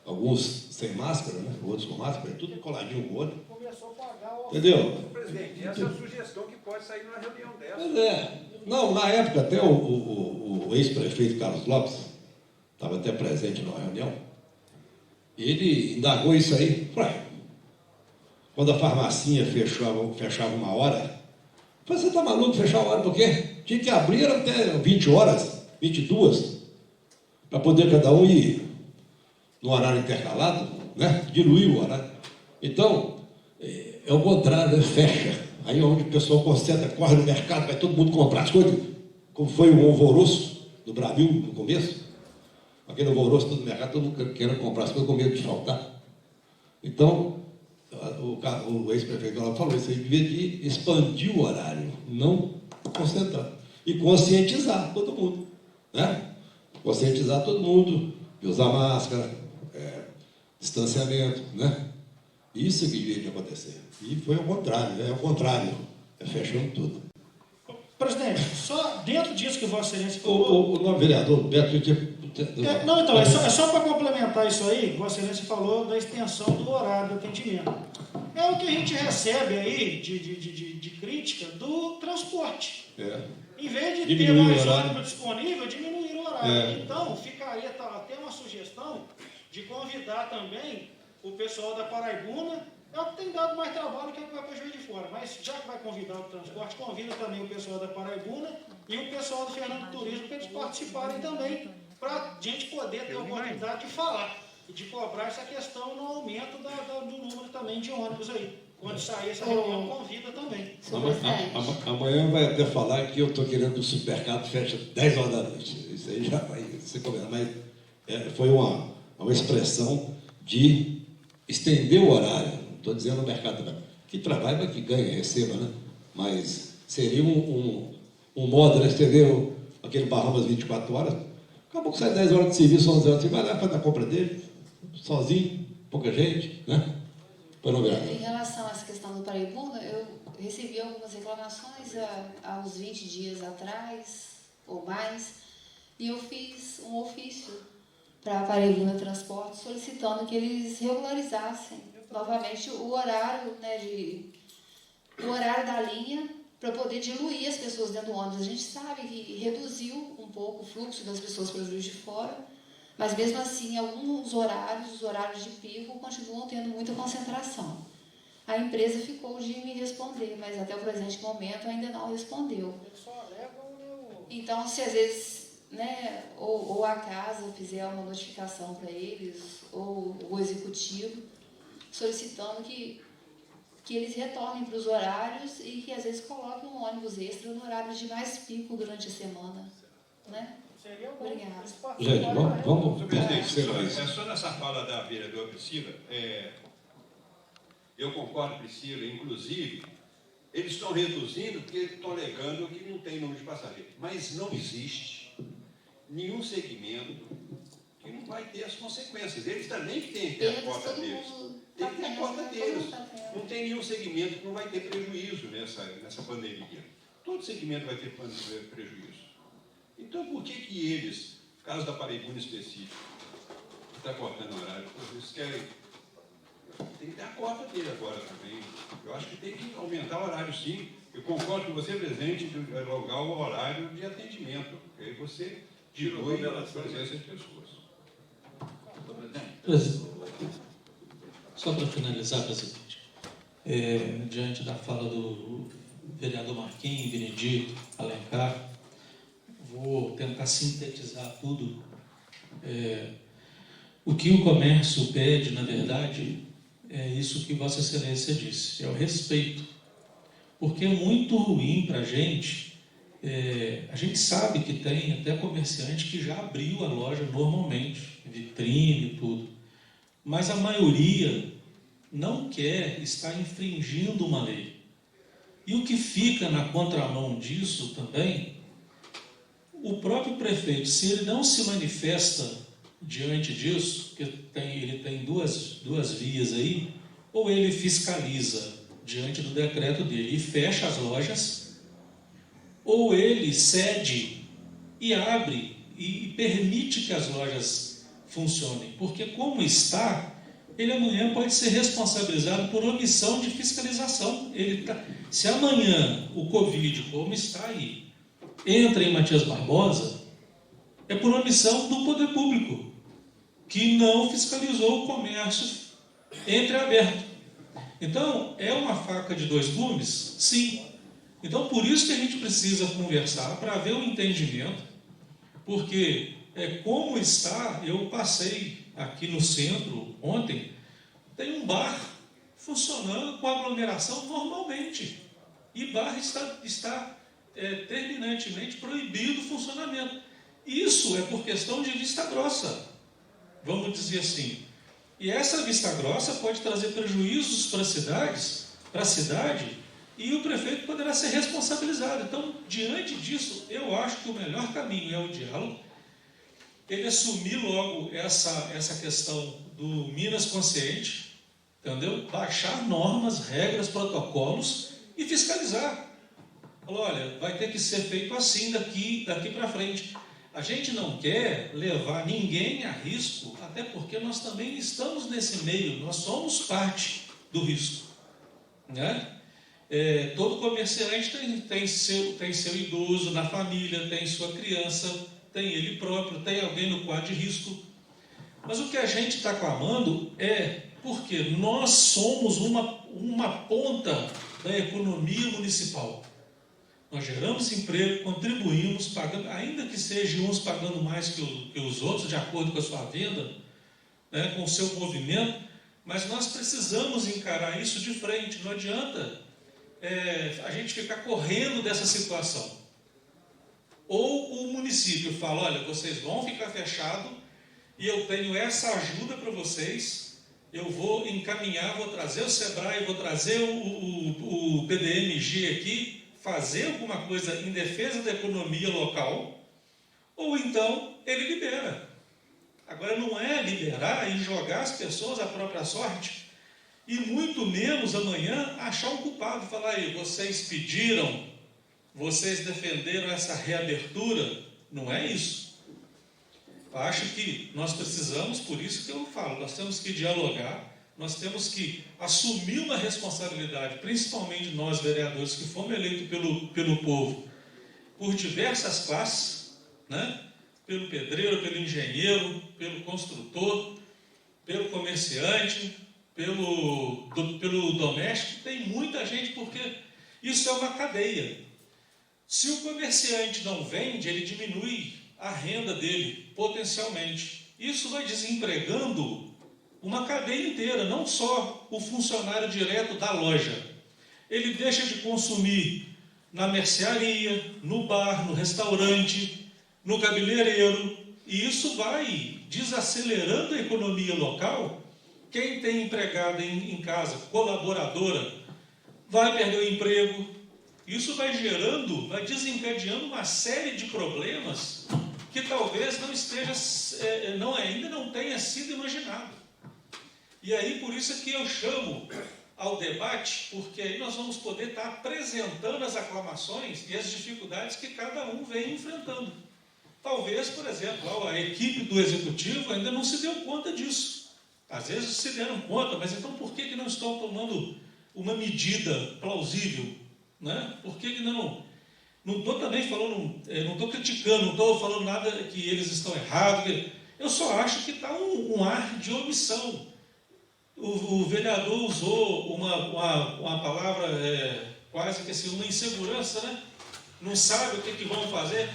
Alguns sem máscara, né? Outros com máscara, tudo coladinho com o outro. Começou a pagar o... Entendeu? Presidente, essa é a sugestão que pode sair numa reunião dessa. Mas é. Não, na época até o ex-prefeito Carlos Lopes estava até presente numa reunião, e ele indagou isso aí. Ué, quando a farmacinha fechava 1 hora, falei, você está maluco fechar 1 hora por quê? Tinha que abrir até 20 horas, 22, para poder cada um ir no horário intercalado, né? Diluir o horário. Então, é o contrário, né? Fecha. Aí é onde o pessoal concentra, corre no mercado, vai todo mundo comprar as coisas, como foi o alvoroço do Brasil no começo. Aquele alvoroço todo no mercado, todo mundo querendo comprar as coisas com medo de faltar. Então, o ex-prefeito falou isso aí, devia de expandir o horário, não concentrar. E conscientizar todo mundo, né? Conscientizar todo mundo, de usar máscara, distanciamento, né? Isso que devia de acontecer. E foi ao contrário, fechando tudo. Presidente, só dentro disso que Vossa Excelência falou... O novo vereador, Beto, não, então, é só para complementar isso aí, Vossa Excelência falou da extensão do horário do atendimento. É o que a gente recebe aí de crítica do transporte. Em vez de ter mais ônibus disponível, diminuir o horário. Então, ficaria até uma sugestão de convidar também o pessoal da Paraibuna. É o que tem dado mais trabalho que é para Juiz de Fora. Mas já que vai convidar o transporte, convida também o pessoal da Paraibuna e o pessoal do Fernando Turismo para eles participarem também, para a gente poder ter a oportunidade de falar e de cobrar essa questão no aumento do número também de ônibus aí. Quando sair essa reunião, convida também. Amanhã vai até falar que eu estou querendo que o supermercado feche 10 horas da noite. Isso aí já vai ser combinado. Mas foi uma expressão de estender o horário. Não estou dizendo o mercado que trabalha, mas que ganha, receba, né? Mas seria um modo, né? Estender aquele Bahamas 24 horas. Acabou que sai 10 horas de serviço, 11 horas, você vai lá fazer a compra dele, sozinho, pouca gente, né? Em relação a essa questão do Paraibuna, eu recebi algumas reclamações há uns 20 dias atrás, ou mais, e eu fiz um ofício para a Paraibuna Transporte solicitando que eles regularizassem novamente o horário, né, o horário da linha para poder diluir as pessoas dentro do ônibus. A gente sabe que reduziu um pouco o fluxo das pessoas para o Juiz de Fora, mas mesmo assim, alguns horários, os horários de pico, continuam tendo muita concentração. A empresa ficou de me responder, mas até o presente momento ainda não respondeu. Então, se às vezes, né, ou a casa fizer uma notificação para eles, ou o executivo, solicitando que eles retornem para os horários e que às vezes coloquem um ônibus extra no horário de mais pico durante a semana, né? Obrigada. Gente, vamos. Presidente, só nessa fala da vereadora Priscila, eu concordo, Priscila, inclusive, eles estão reduzindo porque estão alegando que não tem número de passageiros. Mas não existe nenhum segmento que não vai ter as consequências. Eles também têm que ter a cota deles. Tem que ter a cota deles. Não tem nenhum segmento que não vai ter prejuízo nessa pandemia. Todo segmento vai ter prejuízo. Então, por que eles, no caso da Paraibuna específico, que está cortando o horário, eles querem... Tem que ter a cota dele agora também. Eu acho que tem que aumentar o horário, sim. Eu concordo com você, presidente, de alugar o horário de atendimento. Porque aí você dilui a presença de pessoas. Só para finalizar, presidente, diante da fala do vereador Marquinhos, Benedito, Alencar, vou tentar sintetizar tudo. O que o comércio pede, na verdade, é isso que Vossa Excelência disse, é o respeito. Porque é muito ruim para a gente sabe que tem até comerciante que já abriu a loja normalmente, vitrine e tudo, mas a maioria não quer estar infringindo uma lei. E o que fica na contramão disso também, o próprio prefeito, se ele não se manifesta diante disso, porque ele tem duas vias aí, ou ele fiscaliza diante do decreto dele e fecha as lojas, ou ele cede e abre e permite que as lojas funcionem, porque como está, ele amanhã pode ser responsabilizado por omissão de fiscalização. Se amanhã o Covid, como está aí, entra em Matias Barbosa, é por omissão do poder público, que não fiscalizou o comércio entreaberto. Então, é uma faca de dois gumes? Sim. Então, por isso que a gente precisa conversar, para ver o entendimento, porque como está, eu passei aqui no centro ontem, tem um bar funcionando com aglomeração normalmente, e bar está terminantemente proibido o funcionamento. Isso é por questão de vista grossa, vamos dizer assim. E essa vista grossa pode trazer prejuízos para a cidade, e o prefeito poderá ser responsabilizado. Então, diante disso, eu acho que o melhor caminho é o diálogo, ele assumir logo essa questão do Minas Consciente, entendeu? Baixar normas, regras, protocolos e fiscalizar. Falou, olha, vai ter que ser feito assim daqui para frente. A gente não quer levar ninguém a risco, até porque nós também estamos nesse meio, nós somos parte do risco, né? Todo comerciante tem seu idoso na família, tem sua criança, tem ele próprio, tem alguém no quadro de risco. Mas o que a gente está clamando porque nós somos uma ponta da economia municipal. Nós geramos emprego, contribuímos, pagando, ainda que sejam uns pagando mais que os outros, de acordo com a sua venda, né, com o seu movimento, mas nós precisamos encarar isso de frente. Não adianta a gente ficar correndo dessa situação. Ou o município fala, olha, vocês vão ficar fechados e eu tenho essa ajuda para vocês, eu vou encaminhar, vou trazer o SEBRAE, vou trazer o PDMG aqui, fazer alguma coisa em defesa da economia local, ou então ele libera. Agora, não é liberar e jogar as pessoas à própria sorte, e muito menos amanhã achar um culpado, falar aí, vocês pediram, vocês defenderam essa reabertura. Não é isso. Eu acho que nós precisamos, por isso que eu falo, nós temos que dialogar, nós temos que assumir uma responsabilidade, principalmente nós vereadores que fomos eleitos pelo povo, por diversas classes, né? Pelo pedreiro, pelo engenheiro, pelo construtor, pelo comerciante, pelo doméstico. Tem muita gente, porque isso é uma cadeia. Se o comerciante não vende, ele diminui a renda dele potencialmente. Isso vai desempregando uma cadeia inteira, não só o funcionário direto da loja. Ele deixa de consumir na mercearia, no bar, no restaurante, no cabeleireiro, e isso vai desacelerando a economia local. Quem tem empregada em casa, colaboradora, vai perder o emprego. Isso vai desencadeando uma série de problemas que talvez ainda não tenha sido imaginado. E aí, por isso é que eu chamo ao debate, porque aí nós vamos poder estar apresentando as aclamações e as dificuldades que cada um vem enfrentando. Talvez, por exemplo, a equipe do Executivo ainda não se deu conta disso. Às vezes se deram conta, mas então por que não estão tomando uma medida plausível? Né? Por que não? Não estou também falando, não estou criticando, não estou falando nada que eles estão errados. Eu só acho que está um ar de omissão. O vereador usou uma palavra quase que assim, uma insegurança, né? Não sabe o que vão fazer.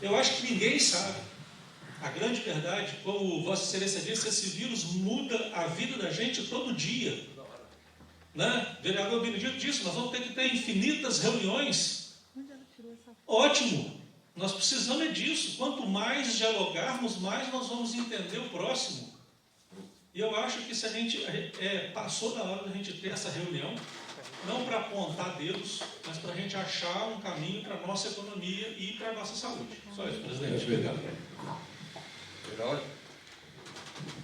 Eu acho que ninguém sabe. A grande verdade, como Vossa Excelência disse, esse vírus muda a vida da gente todo dia. Né? O vereador Benedito disse, nós vamos ter que ter infinitas reuniões. Ótimo, nós precisamos disso. Quanto mais dialogarmos, mais nós vamos entender o próximo. E eu acho que se a gente passou da hora da gente ter essa reunião, não para apontar dedos, mas para a gente achar um caminho para a nossa economia e para a nossa saúde. Só isso, presidente. Obrigado.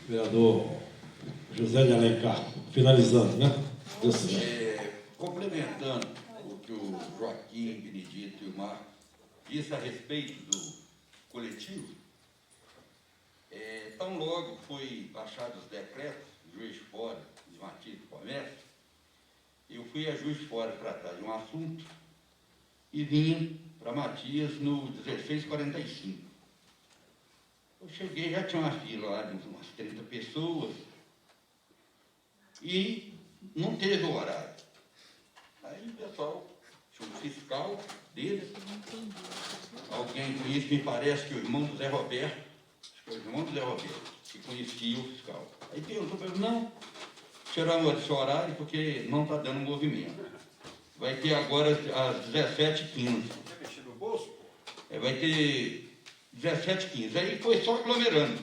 Vereador José de Alencar, finalizando, né? Deus quiser. Complementando o que o Joaquim, Benedito e o Marcos disse a respeito do coletivo, tão logo foi baixados os decretos, Juiz de Fora, de Matias do Comércio, eu fui a Juiz de Fora tratar de um assunto e vim para Matias no 1645. Eu cheguei, já tinha uma fila lá de umas 30 pessoas e não teve o horário. Aí o pessoal, tinha um fiscal deles, alguém conhece, me parece que o irmão do Zé Roberto, acho que é o irmão do Zé Roberto, que conhecia o fiscal. Aí perguntou para ele, não, tiramos esse horário porque não está dando movimento. Vai ter agora às 17h15. Vai ter 17h15. Aí foi só aglomerando.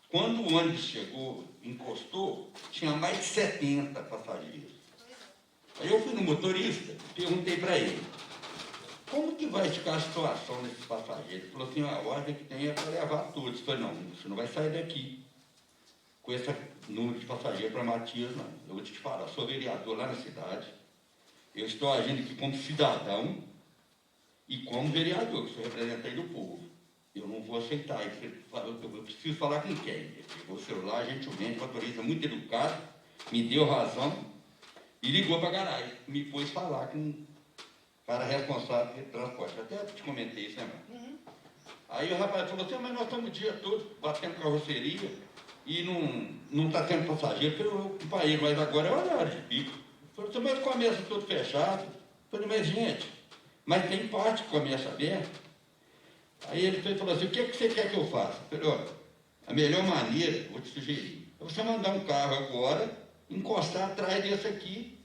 Quando o ônibus chegou, encostou, tinha mais de 70 passageiros. Aí eu fui no motorista, perguntei para ele, como que vai ficar a situação desses passageiros? Ele falou assim, a ordem que tem é para levar todos. Eu falei, não, você não vai sair daqui com esse número de passageiros para Matias, não. Eu vou te falar, sou vereador lá na cidade, eu estou agindo aqui como cidadão e como vereador, que sou representante do povo. Eu não vou aceitar isso. Eu preciso falar com quem? Ele pegou o celular, gentilmente, motorista muito educado, me deu razão e ligou para a garagem. Me pôs falar com o cara responsável de transporte. Até te comentei isso, né, mano? Aí o rapaz falou assim, mas nós estamos o dia todo batendo carroceria e não está tendo passageiro. Eu falei, mas agora é horário de pico. Ele falou assim, mas o comércio todo fechado. Eu falei, mas gente, mas tem parte que começa aberto. Aí ele falou assim, o que você quer que eu faça? Eu falei, olha, a melhor maneira, vou te sugerir, é você mandar um carro agora, encostar atrás desse aqui,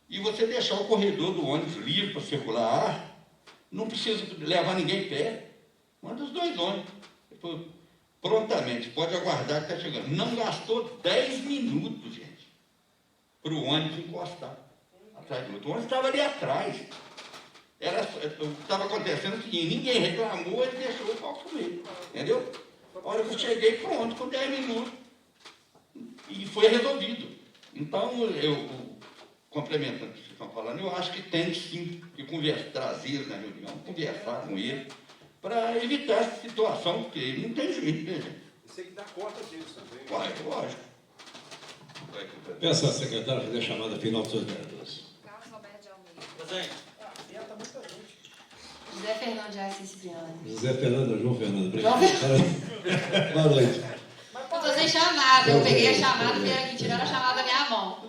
e você deixar o corredor do ônibus livre para circular, não precisa levar ninguém perto, manda os dois ônibus. Ele falou, prontamente, pode aguardar que está chegando. Não gastou 10 minutos, gente, para o ônibus encostar atrás do outro. O ônibus estava ali atrás. Estava acontecendo o seguinte, ninguém reclamou, ele deixou o pau comer, entendeu? A hora que eu cheguei, pronto, com 10 minutos, e foi resolvido. Então, eu complementando o que vocês estão falando, eu acho que tem sim que trazer eles na reunião, conversar com ele, para evitar essa situação, porque não tem jeito, né, gente? Você tem que dar conta disso também. Vai, lógico. Peço à secretária fazer a chamada final dos seus vereadores. Carlos Roberto de Almeida. Presente. José Fernando de Assis Cipriano. José Fernando, João Fernando. João Boa noite. Eu estou sem chamada, eu peguei a chamada, vieram aqui tirando a chamada da minha mão.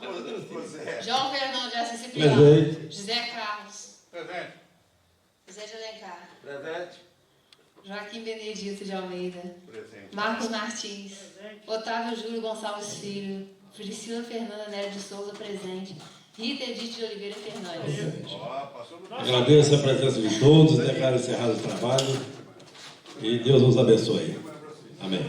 João Fernando de Assis Cipriano. Presente. José Carlos. Presente. José de Alencar. Presente. Joaquim Benedito de Almeida. Presente. Marcos Martins. Otávio Júlio Gonçalves Filho. Priscila Fernanda Nery de Souza, presente. Rita Edith de Oliveira Fernandes. Agradeço a presença de todos, declaro encerrado o trabalho e Deus nos abençoe. Amém.